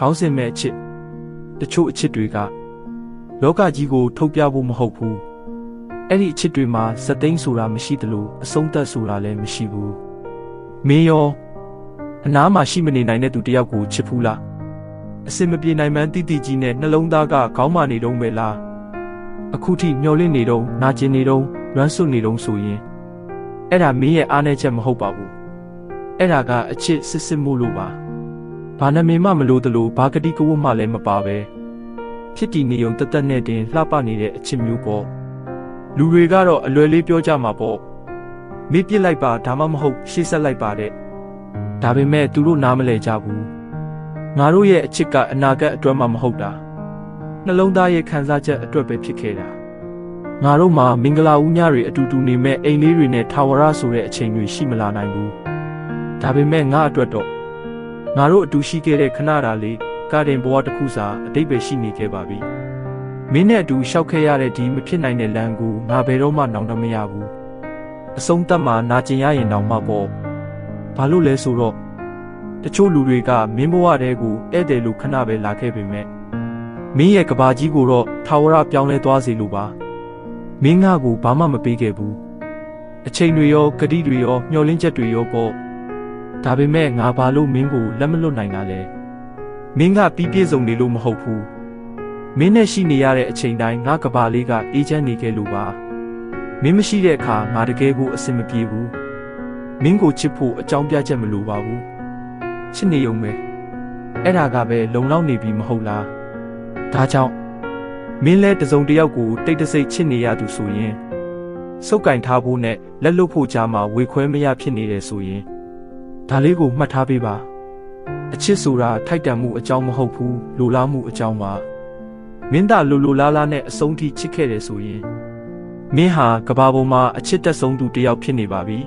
ခေါင်းစဉ်မဲ့အချစ်တချို့အချစ်တွေကလောကကြီးကိုထုတ်ပြဖို့မဟုတ်ဘူးအဲ့ဒီအချစ်တွေမှာဇသိန်းဆိုတာမရှိသလိုအဆုံးသတ်ဆိုတာလည်းမရှိဘူးမင်းရောအနားမှာရှိမနေနိုင်တဲ့သူတယောက်ကိုချစ်ဖူးလားအစင်မပြေနိုင်မှန်းတိတိကြီးနဲ့နှလုံးသားကခေါင်းမာနေတော့ပဲလားအခုထိမျောလင့်နေတော့နာကျင်နေတော့လွမ်းဆွနေတော့ဆိုရင်အဲ့ဒါမင်းရဲ့အားနည်းချက်မဟုတ်ပါဘူးအဲ့ဒါကအချစ်စစ်စစ်မှုလို့ပါဘာနာမည်မှမလို့တလို့ဘာကတိကဝတ်မှလည်းမပါပဲဖြစ်တည်နေုံတသက်နဲ့တင်လှပနေတဲ့အချစ်မျိုးပေါ့လူတွေကတော့အလွယ်လေးပြောကြမှာပေါ့မေ့ပြစ်လိုက်ပါဒါမှမဟုတ်ရှေ့ဆက်လိုက်ပါတဲ့ဒါပေမဲ့သူတို့နားမလည်ကြဘူးငါတို့ရဲ့အချစ်ကအနာဂတ်အတွက်မှမဟုတ်တာနှလုံးသားရဲ့ခံစားချက်အတွက်ပဲဖြစ်ခဲ့တာငါတို့မှာမင်္ဂလာဦးညတွေအတူတူနေမဲ့အိမ်လေးတွေနဲ့ထာဝရဆိုတဲ့အချိန်တွေရှိမလာနိုင်ဘူးဒါပေမဲ့ငါအတွက်တော့ငါတို့အတူရှိခဲ့တဲ့ခဏတာလေးကားတင်ဘဝတစ်ခုစာအတိတ်ပဲရှိနေခဲ့ပါပြီမင်းနဲ့အတူရှောက်ခဲ့ရတဲ့ဒီမဖြစ်နိုင်တဲ့လမ်းကိုငါဘယ်တော့မှနောင်တမရဘူးအဆုံးသတ်မှာနာကျင်ရရင်တောင်မှပေါ့ဘာလို့လဲဆိုတော့တချို့လူတွေကမင်းဘဝတဲကိုဧည့်သည်လို့ခဏပဲလာခဲ့ပေမဲ့မင်းရဲ့ကဘာကြီးကိုတော့ထာဝရပြောင်းလဲသွားစေလိုပါမင်းငါ့ကိုဘာမှမပေးခဲ့ဘူးအချိန်တွေရောဂတိတွေရောမျှော်လင့်ချက်တွေရောပေါ့ဒါပေမဲ့ငါဘာလို့မင်းကိုလက်မလွတ်နိုင်တာလဲမင်းကပြီးပြည့်စုံနေလို့မဟုတ်ဘူးမင်းနဲ့ရှိနေရတဲ့အချိန်တိုင်းငါကဘာလေးကအေးချမ်းနေခဲ့လို့ပါမင်းမရှိတဲ့အခါငါတကယ်ကိုအဆင်မပြေဘူးမင်းကိုချစ်ဖို့အကြောင်းပြချက်မလိုပါဘူးချစ်နေုံပဲအဲ့ဒါကပဲလုံလောက်နေပြီမဟုတ်လားဒါကြောင့်မင်းလဲတစုံတစ်ယောက်ကိုတိတ်တဆိတ်ချစ်နေရသူဆိုရင်စုပ်ကင်ထားဖို့နဲ့လက်လွတ်ဖို့ကြားမှာဝေခွဲမရဖြစ်နေတယ်ဆိုရင်ဒါလေးကိုမှတ်ထားပေးပါအချစ်ဆိုတာထိုက်တန်မှုအကြောင်းမဟုတ်ဘူးလိုလားမှုအကြောင်းပါမင်းသားလိုလားလားနဲ့အဆုံးထိချစ်ခဲ့တယ်ဆိုရင်မင်းဟာကဘာပေါ်မှာအချစ်တက်ဆုံးသူတစ်ယောက်ဖြစ်နေပါပြီ